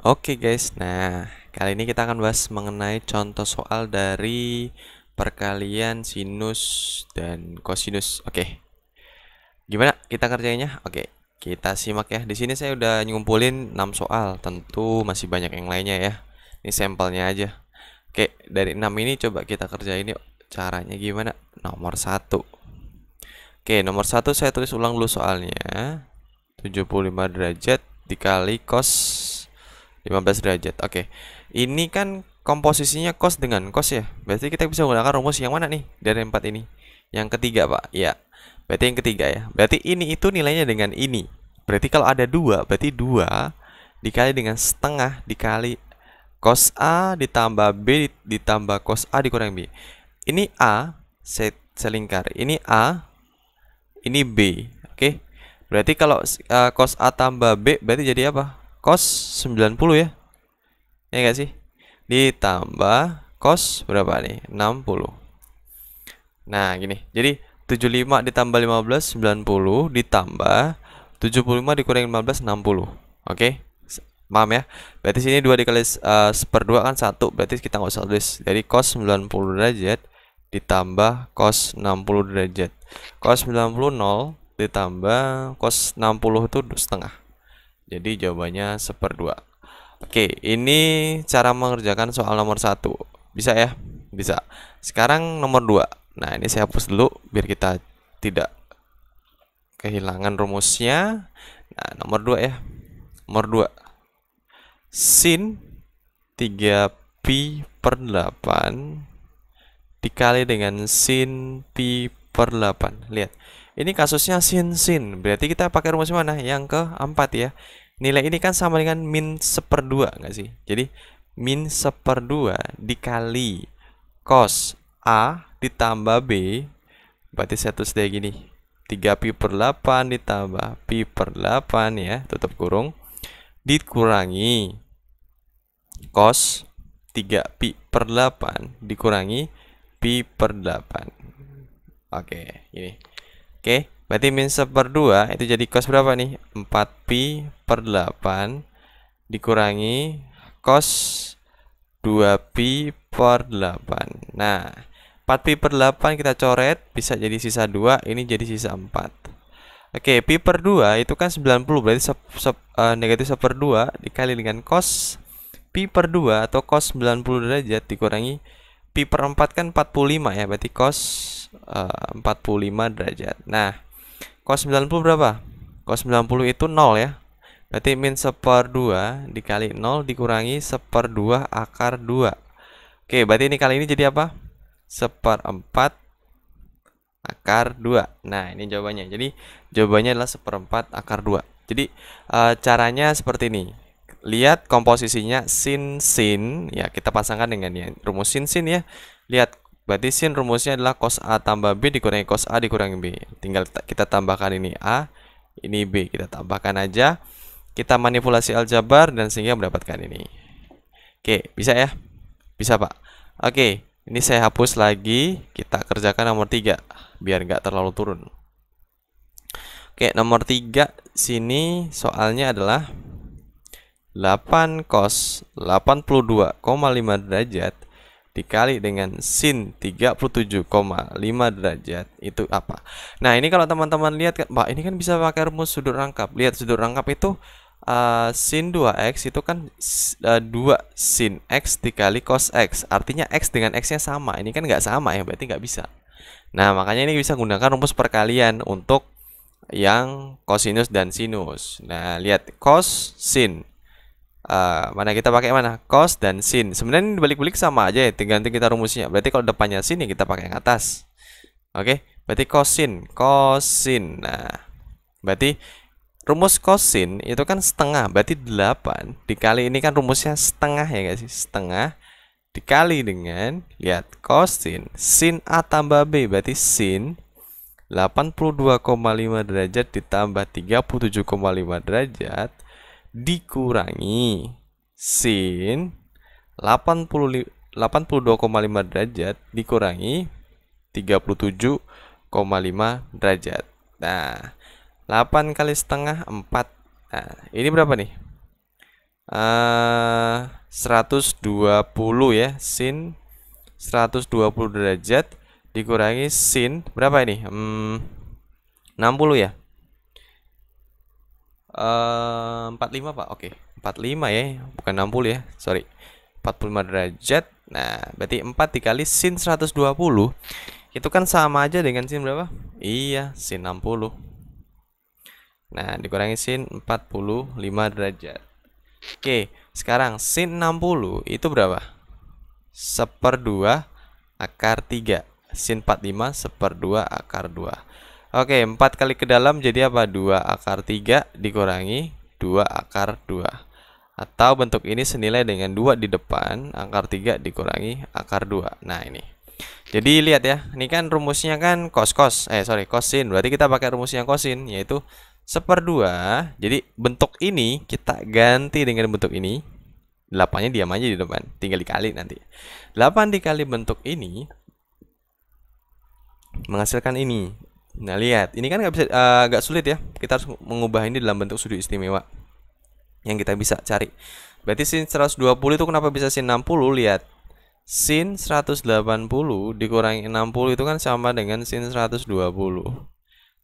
Oke guys, nah kali ini kita akan bahas mengenai contoh soal dari perkalian sinus dan kosinus. Oke, gimana kita kerjainnya? Oke, kita simak ya. Di sini saya udah ngumpulin 6 soal, tentu masih banyak yang lainnya ya. Ini sampelnya aja. Oke, dari 6 ini coba kita kerjain yuk. Caranya gimana? Nomor 1. Oke, nomor 1 saya tulis ulang dulu soalnya. 75 derajat dikali cos 15 derajat. Oke. Ini kan komposisinya cos dengan cos ya. Berarti kita bisa menggunakan rumus yang mana nih dari 4 ini? Yang ketiga, Pak. Ya. Berarti yang ketiga ya. Berarti ini itu nilainya dengan ini. Berarti kalau ada 2, berarti 2 dikali dengan setengah dikali cos A ditambah B ditambah cos A dikurang B. Ini A selingkar. Ini A, ini B. Oke. Berarti kalau cos A tambah B berarti jadi apa? Cos 90 ya. Ya enggak sih? Ditambah cos berapa nih? 60. Nah, gini. Jadi 75 ditambah 15 90 ditambah 75 dikurangi 15 60. Oke? Paham ya? Berarti sini 2 dikali 1/2 kan 1. Berarti kita nggak usah tulis. Jadi cos 90 derajat ditambah cos 60 derajat. Cos 90 0 ditambah cos 60 itu setengah. Jadi jawabannya 1/2. Oke, ini cara mengerjakan soal nomor 1. Bisa ya? Bisa. Sekarang nomor 2. Nah, ini saya hapus dulu biar kita tidak kehilangan rumusnya. Nah, nomor 2 ya. Nomor 2. Sin 3pi/8 dikali dengan sin pi per 8. Lihat. Ini kasusnya sin. Berarti kita pakai rumus mana? Yang keempat ya. Nilai ini kan sama dengan min 1/2 nggak sih? Jadi min 1/2 dikali cos A ditambah B. Berarti saya tulis kayak gini. 3pi/8 ditambah pi/8 ya, tutup kurung. Dikurangi cos 3pi/8 dikurangi pi/8. Oke, ini. Oke, berarti min 1/2 itu jadi cos berapa nih? 4pi/8 dikurangi cos 2pi/8. Nah, 4pi/8 kita coret, bisa jadi sisa 2, ini jadi sisa 4. Oke, pi/2 itu kan 90, berarti negatif 1/2 dikali dengan cos pi/2 atau cos 90 derajat dikurangi pi/4 kan 45 ya, berarti cos 45 derajat. Nah, cos 90 berapa? Cos 90 itu 0 ya. Berarti min 1/2 dikali 0 dikurangi 1/2 akar 2. Oke, berarti ini kali ini jadi apa? 1/4 akar 2. Nah, ini jawabannya. Jadi, jawabannya adalah 1/4 akar 2. Jadi, caranya seperti ini. Lihat komposisinya sin ya, kita pasangkan dengan ya, rumus sin ya. Lihat, berarti sin rumusnya adalah cos A tambah B dikurangi cos A dikurangi B. Tinggal kita tambahkan ini A, ini B. Kita tambahkan aja. Kita manipulasi aljabar dan sehingga mendapatkan ini. Oke, bisa ya? Bisa, Pak. Oke, ini saya hapus lagi. Kita kerjakan nomor 3 biar nggak terlalu turun. Oke, nomor 3 sini soalnya adalah 8 cos 82,5 derajat dikali dengan sin 37,5 derajat itu apa? Nah, ini kalau teman-teman lihat kan, Pak, ini kan bisa pakai rumus sudut rangkap. Lihat sudut rangkap itu sin 2x itu kan 2 sin x dikali cos x. Artinya x dengan x-nya sama. Ini kan nggak sama ya, berarti nggak bisa. Nah, makanya ini bisa menggunakan rumus perkalian untuk yang kosinus dan sinus. Nah, lihat cos sin. Mana kita pakai mana? Cos dan sin. Sebenarnya ini balik-balik sama aja ya, tergantung kita rumusnya. Berarti kalau depannya sin ya kita pakai yang atas. Oke, berarti kosin. Nah, berarti rumus kosin itu kan setengah, berarti 8 dikali ini kan rumusnya setengah ya guys, setengah dikali dengan lihat kosin sin A tambah B, berarti sin 82,5 derajat ditambah 37,5 derajat dikurangi sin 82,5 derajat dikurangi 37,5 derajat. Nah, 8 kali setengah 4. Nah, ini berapa nih? 120 ya, sin 120 derajat dikurangi sin berapa ini? 60 ya. 45 Pak. Oke, 45 ya, bukan 60 ya. Sorry. 45 derajat. Nah, berarti 4 dikali sin 120 itu kan sama aja dengan sin berapa? Iya, sin 60. Nah, dikurangi sin 45 derajat. Oke, sekarang sin 60 itu berapa? 1/2 akar 3. Sin 45 1/2 akar 2. Oke, 4 kali ke dalam jadi apa? 2 akar 3 dikurangi 2 akar 2. Atau bentuk ini senilai dengan 2 di depan, akar 3 dikurangi akar 2. Nah, ini. Jadi lihat ya, ini kan rumusnya kan kosin. Berarti kita pakai rumusnya kosin, yaitu 1/2. Jadi bentuk ini kita ganti dengan bentuk ini. 8-nya diam aja di depan, tinggal dikali nanti. 8 dikali bentuk ini menghasilkan ini. Nah, lihat, ini kan agak sulit ya. Kita harus mengubah ini dalam bentuk sudut istimewa yang kita bisa cari. Berarti sin 120 itu kenapa bisa sin 60? Lihat. Sin 180 dikurangi 60 itu kan sama dengan sin 120.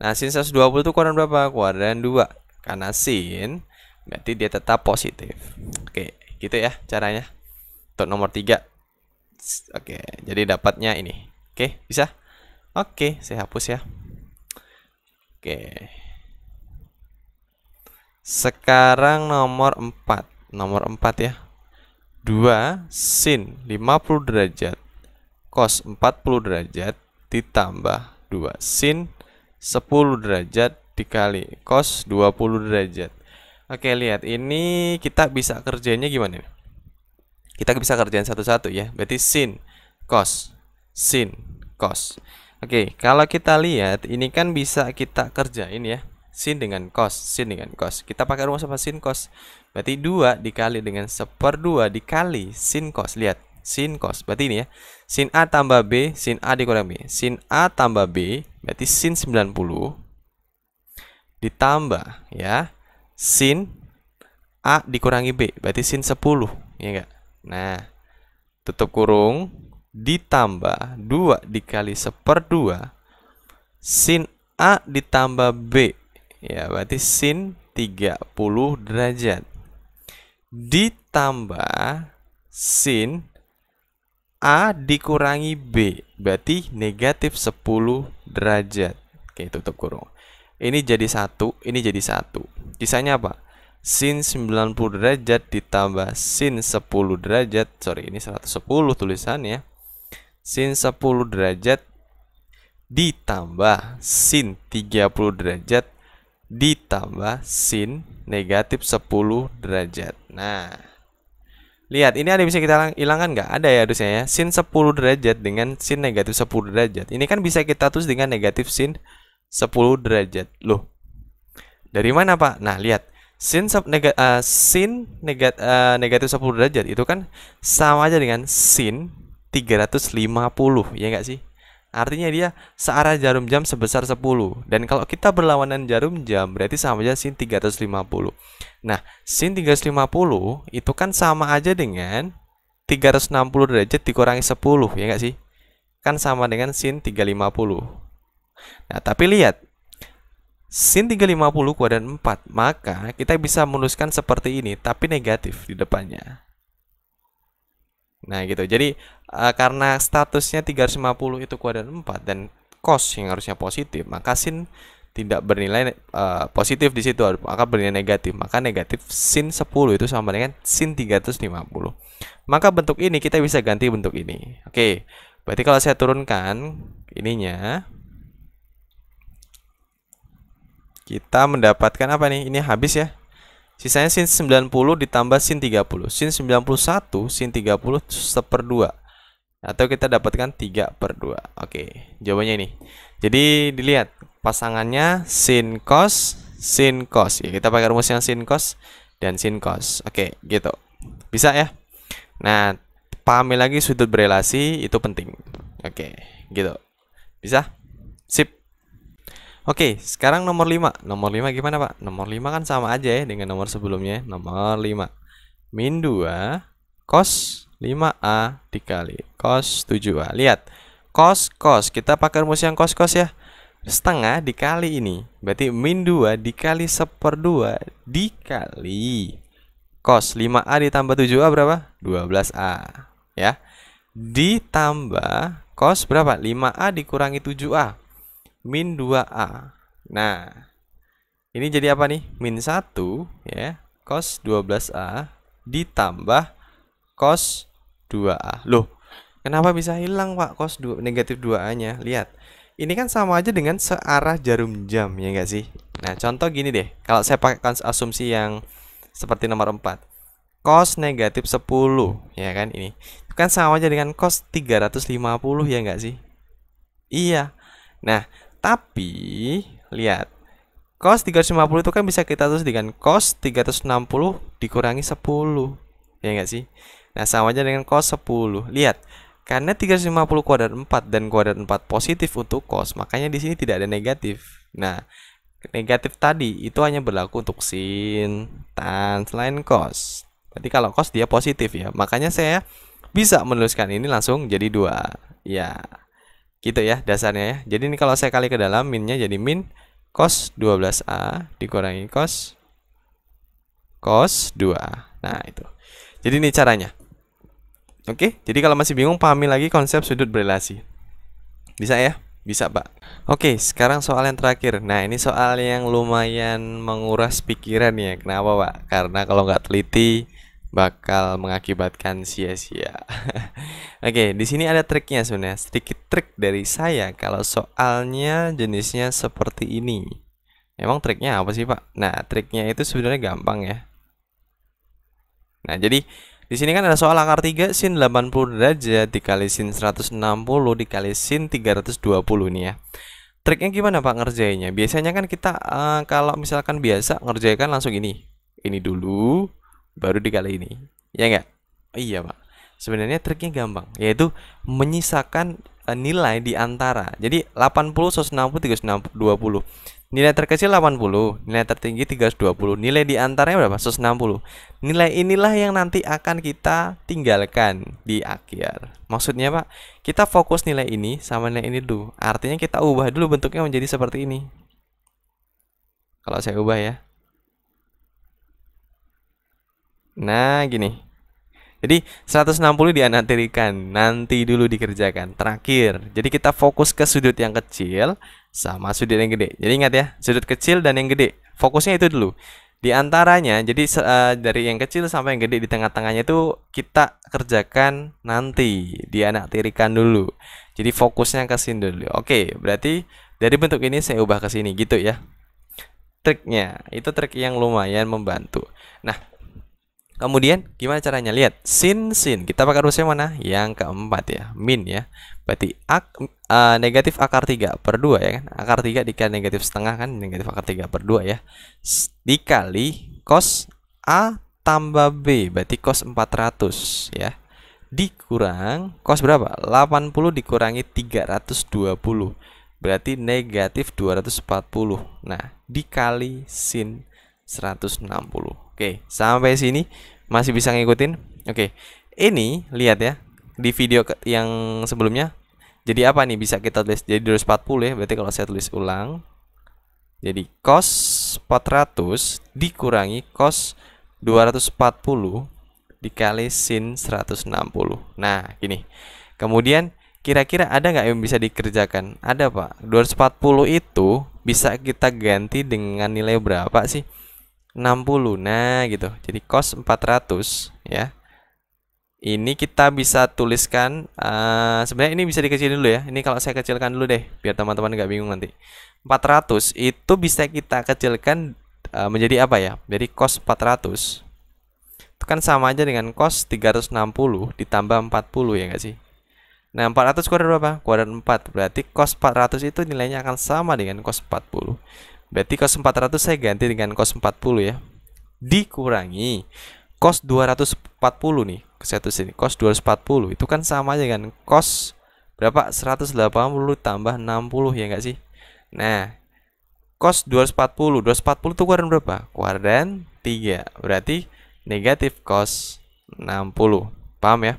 Nah, sin 120 itu kuadran berapa? Kuadran 2. Karena sin berarti dia tetap positif. Oke, gitu ya caranya. Untuk nomor 3. Oke, jadi dapatnya ini. Oke, bisa? Oke, saya hapus ya. Oke. Sekarang nomor 4. Nomor 4 ya. 2 sin 50 derajat cos 40 derajat ditambah 2 sin 10 derajat dikali cos 20 derajat. Oke, lihat ini kita bisa kerjanya gimana? Kita bisa kerjain satu-satu ya. Berarti sin cos. Oke, kalau kita lihat ini kan bisa kita kerjain ya. Sin dengan cos. Kita pakai rumus apa? Sin cos. Berarti 2 dikali dengan 1/2 dikali sin cos. Lihat, sin cos. Berarti ini ya. Sin A tambah B, sin A dikurangi B. Sin A tambah B, berarti sin 90 ditambah ya. Sin A dikurangi B, berarti sin 10, ya enggak? Nah, tutup kurung ditambah 2 dikali 1/2 sin A ditambah B, ya berarti sin 30 derajat ditambah sin A dikurangi B, berarti negatif 10 derajat. Oke, tutup kurung. Ini jadi 1, ini jadi 1. Sisanya apa? Sin 90 derajat ditambah sin 10 derajat. Sorry, ini 110 tulisannya. Sin 10 derajat ditambah sin 30 derajat ditambah sin negatif 10 derajat. Nah, lihat, ini ada bisa kita hilangkan nggak? Ada ya harusnya ya. Sin 10 derajat dengan sin negatif 10 derajat. Ini kan bisa kita tulis dengan negatif sin 10 derajat. Loh, dari mana Pak? Nah, lihat. Sin negatif 10 derajat itu kan sama aja dengan sin 350, ya nggak sih? Artinya dia searah jarum jam sebesar 10. Dan kalau kita berlawanan jarum jam berarti sama aja sin 350. Nah, sin 350 itu kan sama aja dengan 360 derajat dikurangi 10, ya nggak sih? Kan sama dengan sin 350. Nah, tapi lihat. Sin 350 kuadran 4. Maka kita bisa menuliskan seperti ini, tapi negatif di depannya. Nah, gitu. Jadi karena statusnya 350 itu kuadran 4 dan cos yang harusnya positif, maka sin tidak bernilai positif di situ, maka bernilai negatif. Maka negatif sin 10 itu sama dengan sin 350. Maka bentuk ini kita bisa ganti bentuk ini. Oke. Berarti kalau saya turunkan ininya, kita mendapatkan apa nih? Ini habis ya. Sisanya sin 90 ditambah sin 30. Sin 91, sin 30 1/2. Atau kita dapatkan 3/2. Oke, jawabannya ini. Jadi dilihat pasangannya sin cos. Ya, kita pakai rumus yang sin cos dan sin cos. Oke, gitu. Bisa ya? Nah, pahami lagi sudut berelasi itu penting. Oke, gitu. Bisa? Sip. Oke, sekarang nomor 5. Nomor 5 gimana, Pak? Nomor 5 kan sama aja ya dengan nomor sebelumnya. Nomor 5. min 2 cos 5A dikali cos 7A. Lihat, cos kita pakai rumus yang cos ya. Setengah dikali ini, berarti min 2 dikali 1/2 dikali cos 5A ditambah 7A berapa? 12A ya. Ditambah cos berapa? 5A dikurangi 7A min 2A. Nah, ini jadi apa nih? Min 1 ya, cos 12A ditambah cos 2A. Loh, kenapa bisa hilang, Pak? Cos negatif 2A-nya. Lihat. Ini kan sama aja dengan searah jarum jam, ya enggak sih? Nah, contoh gini deh. Kalau saya pakai asumsi yang seperti nomor 4. Cos negatif 10, ya kan ini. Itu kan sama aja dengan cos 350, ya enggak sih? Iya. Nah, tapi lihat. Cos 350 itu kan bisa kita tulis dengan cos 360 dikurangi 10. Ya enggak sih? Nah, sama aja dengan cos 10. Lihat. Karena 350 kuadrat 4 dan kuadrat 4 positif untuk cos, makanya di sini tidak ada negatif. Nah, negatif tadi itu hanya berlaku untuk sin, tan, selain cos. Berarti kalau cos dia positif ya. Makanya saya bisa menuliskan ini langsung jadi 2. Ya, gitu ya dasarnya ya. Jadi ini kalau saya kali ke dalam, minnya jadi min cos 12A dikurangi cos 2A. Nah, itu. Jadi ini caranya. Oke, jadi kalau masih bingung, pahami lagi konsep sudut berelasi. Bisa ya? Bisa, Pak. Oke, sekarang soal yang terakhir. Nah, ini soal yang lumayan menguras pikiran ya. Kenapa, Pak? Karena kalau nggak teliti bakal mengakibatkan sia-sia. Oke, di sini ada triknya sebenarnya. Sedikit trik dari saya kalau soalnya jenisnya seperti ini. Emang triknya apa sih, Pak? Nah, triknya itu sebenarnya gampang ya. Nah, jadi di sini kan ada soal akar 3 sin 80 derajat dikali sin 160 dikali sin 320 nih ya. Triknya gimana Pak ngerjainnya? Biasanya kan kita kalau misalkan biasa ngerjakan langsung ini. Ini dulu baru dikali ini. Ya enggak? Iya, Pak. Sebenarnya triknya gampang, yaitu menyisakan nilai di antara. Jadi 80 160 320. Nilai terkecil 80, nilai tertinggi 320, nilai di antaranya berapa? 160. Nilai inilah yang nanti akan kita tinggalkan di akhir. Maksudnya Pak, kita fokus nilai ini sama nilai ini dulu. Artinya kita ubah dulu bentuknya menjadi seperti ini. Kalau saya ubah ya. Nah, gini. Jadi 160 dianaktirikan, nanti dulu dikerjakan. Terakhir, jadi kita fokus ke sudut yang kecil sama sudut yang gede. Jadi ingat ya, sudut kecil dan yang gede. Fokusnya itu dulu. Di antaranya, jadi dari yang kecil sampai yang gede di tengah-tengahnya itu kita kerjakan nanti, dianaktirikan dulu. Jadi fokusnya ke sini dulu. Oke, berarti dari bentuk ini saya ubah ke sini gitu ya. Triknya, itu trik yang lumayan membantu. Nah, kemudian gimana caranya? Lihat sin kita pakai rumus yang mana? Yang keempat ya, min ya. Berarti negatif akar 3/2 ya kan. Akar 3 dikali negatif setengah kan, negatif akar 3/2 ya. Dikali cos A tambah B, berarti cos 400 ya. Dikurang cos berapa? 80 dikurangi 320. Berarti negatif 240. Nah, dikali sin 160. Oke, sampai sini masih bisa ngikutin? Oke, ini lihat ya di video yang sebelumnya. Jadi apa nih bisa kita tulis? Jadi 240 ya. Berarti kalau saya tulis ulang, jadi cos 400 dikurangi cos 240 dikali sin 160. Nah, gini. Kemudian kira-kira ada nggak yang bisa dikerjakan? Ada Pak. 240 itu bisa kita ganti dengan nilai berapa sih? 60. Nah gitu. Jadi cos 400 ya. Ini kita bisa tuliskan sebenarnya ini bisa dikecilin dulu ya. Ini kalau saya kecilkan dulu deh biar teman-teman nggak bingung nanti. 400 itu bisa kita kecilkan menjadi apa ya? Jadi cos 400 itu kan sama aja dengan cos 360 ditambah 40 ya nggak sih? Nah, 400 kuadrat berapa? Kuadrat 4. Berarti cos 400 itu nilainya akan sama dengan cos 40. Berarti cos 400 saya ganti dengan cos 40 ya. Dikurangi cos 240 nih. Saya tulis ini cos 240 itu kan sama aja dengan cos berapa? 180 tambah 60 ya enggak sih? Nah, cos 240 itu kuadrat berapa? Kuadrat 3. Berarti negatif cos 60. Paham ya?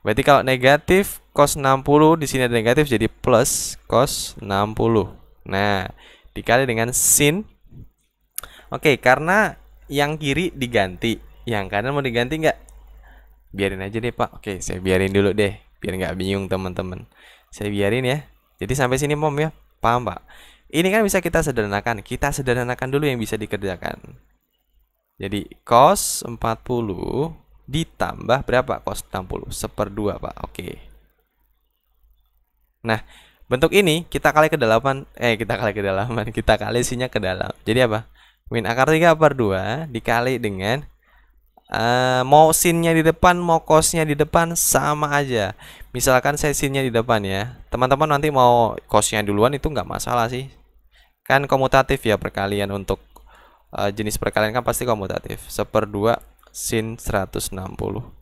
Berarti kalau negatif cos 60 di sini ada negatif jadi plus cos 60. Nah, dikali dengan sin. Oke, karena yang kiri diganti, yang kanan mau diganti nggak? Biarin aja deh Pak. Oke, saya biarin dulu deh, biar nggak bingung teman-teman. Saya biarin ya. Jadi sampai sini Mom ya, paham Pak? Ini kan bisa kita sederhanakan. Kita sederhanakan dulu yang bisa dikerjakan. Jadi cos 40 ditambah berapa? Cos 60 1/2 Pak. Oke. Nah, bentuk ini kita kali ke dalaman, kita kali sinnya ke dalam. Jadi apa? Min akar 3/2 dikali dengan mau sinnya di depan, mau cosnya di depan sama aja. Misalkan saya sinnya di depan ya, teman-teman nanti mau cosnya duluan itu nggak masalah sih. Kan komutatif ya perkalian untuk jenis perkalian kan pasti komutatif. 1/2 sin 160.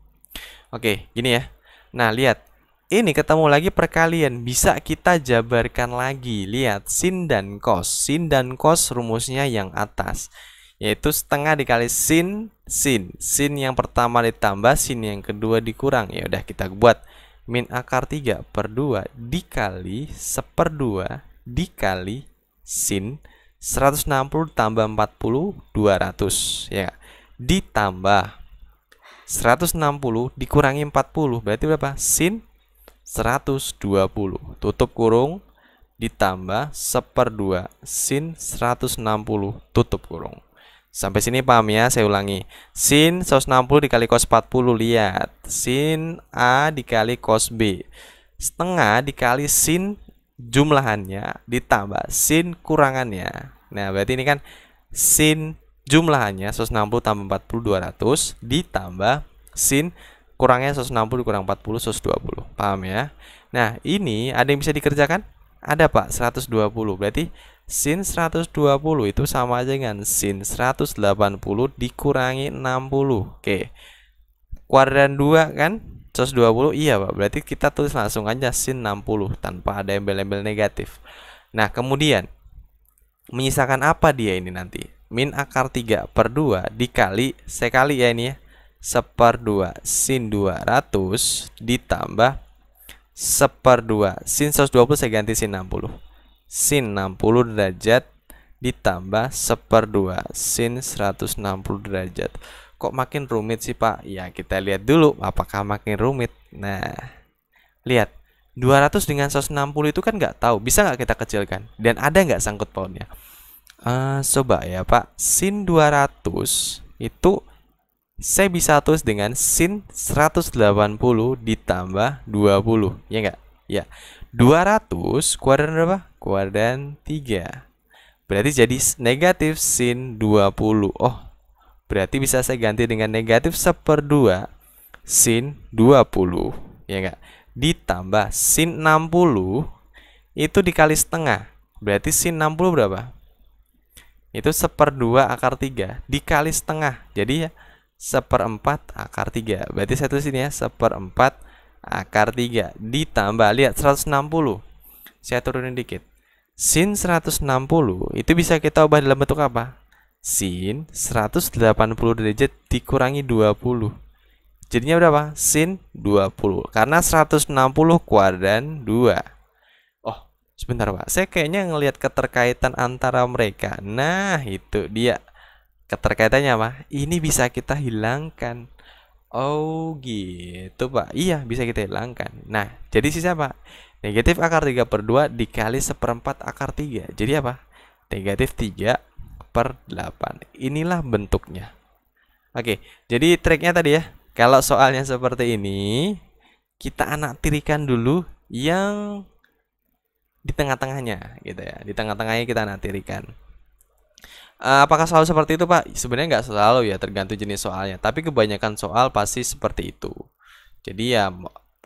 Oke, gini ya. Nah, lihat. Ini ketemu lagi perkalian, bisa kita jabarkan lagi. Lihat, sin dan cos. Sin dan cos rumusnya yang atas, yaitu setengah dikali sin. Sin yang pertama ditambah sin yang kedua dikurang. Ya udah kita buat min akar 3/2 dikali 1/2 dikali sin 160 tambah 40 200 ya. Ditambah 160 dikurangi 40 berarti berapa? Sin 120 tutup kurung ditambah 1/2 sin 160 tutup kurung. Sampai sini paham ya? Saya ulangi. Sin 160 dikali cos 40, lihat. Sin A dikali cos B. Setengah dikali sin jumlahannya ditambah sin kurangannya. Nah, berarti ini kan sin jumlahannya 160 tambah 40 200 ditambah sin kurangnya 160 dikurang 40 120. Paham ya? Nah, ini ada yang bisa dikerjakan? Ada Pak, 120. Berarti sin 120 itu sama aja dengan sin 180 dikurangi 60. Oke. Kuadran 2 kan? 120. Iya, Pak. Berarti kita tulis langsung aja sin 60 tanpa ada embel-embel negatif. Nah, kemudian menyisakan apa dia ini nanti? Min akar 3/2 dikali, saya kali ya ini ya. 1/2 sin 200 ditambah 1/2 sin 120 saya ganti sin 60. Sin 60 derajat ditambah 1/2 sin 160 derajat. Kok makin rumit sih Pak? Ya kita lihat dulu apakah makin rumit. Nah, lihat 200 dengan 160 itu kan nggak tahu. Bisa nggak kita kecilkan? Dan ada nggak sangkut pautnya? Coba ya Pak. Sin 200 itu saya bisa tulis dengan sin 180 ditambah 20. Ya enggak? Ya. 200 kuadran berapa? Kuadran 3. Berarti jadi negatif sin 20. Oh, berarti bisa saya ganti dengan negatif 1/2 sin 20. Ya enggak? Ditambah sin 60 itu dikali setengah. Berarti sin 60 berapa? Itu 1/2 akar 3 dikali setengah. Jadi ya 1/4 akar 3. Berarti saya tulis ini ya 1/4 akar 3 ditambah, lihat 160. Saya turunin dikit. Sin 160 itu bisa kita ubah dalam bentuk apa? Sin 180 derajat dikurangi 20. Jadinya berapa? Sin 20. Karena 160 kuadran 2. Oh, sebentar Pak. Saya kayaknya ngelihat keterkaitan antara mereka. Nah, itu dia. Keterkaitannya apa? Ini bisa kita hilangkan. Oh gitu Pak. Iya bisa kita hilangkan. Nah jadi sisa apa? Negatif akar 3/2 dikali 1/4 akar 3. Jadi apa? Negatif 3/8. Inilah bentuknya. Oke, jadi triknya tadi ya. Kalau soalnya seperti ini, kita anaktirikan dulu yang di tengah-tengahnya gitu ya. Di tengah-tengahnya kita anaktirikan. Apakah selalu seperti itu Pak? Sebenarnya nggak selalu ya, tergantung jenis soalnya. Tapi kebanyakan soal pasti seperti itu. Jadi ya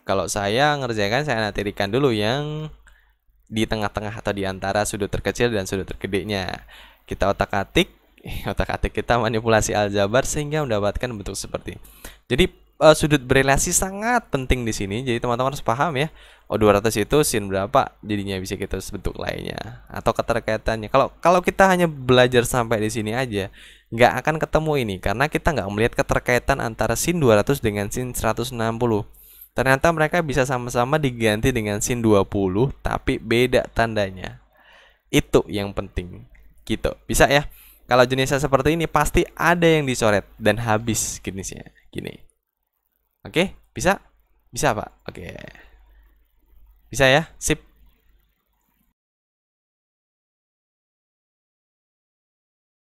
kalau saya ngerjakan, saya anaktirikan dulu yang di tengah-tengah atau di antara sudut terkecil dan sudut tergedenya. Kita otak-atik kita manipulasi aljabar sehingga mendapatkan bentuk seperti ini. Jadi sudut berelasi sangat penting di sini. Jadi teman-teman harus paham ya. Oh 200 itu sin berapa? Jadinya bisa kita bentuk lainnya atau keterkaitannya. Kalau kita hanya belajar sampai di sini aja, nggak akan ketemu ini karena kita nggak melihat keterkaitan antara sin 200 dengan sin 160. Ternyata mereka bisa sama-sama diganti dengan sin 20 tapi beda tandanya. Itu yang penting. Gitu. Bisa ya? Kalau jenisnya seperti ini pasti ada yang dicoret dan habis jenisnya. Gini. Oke, bisa? Bisa, Pak. Oke. Bisa ya? Sip.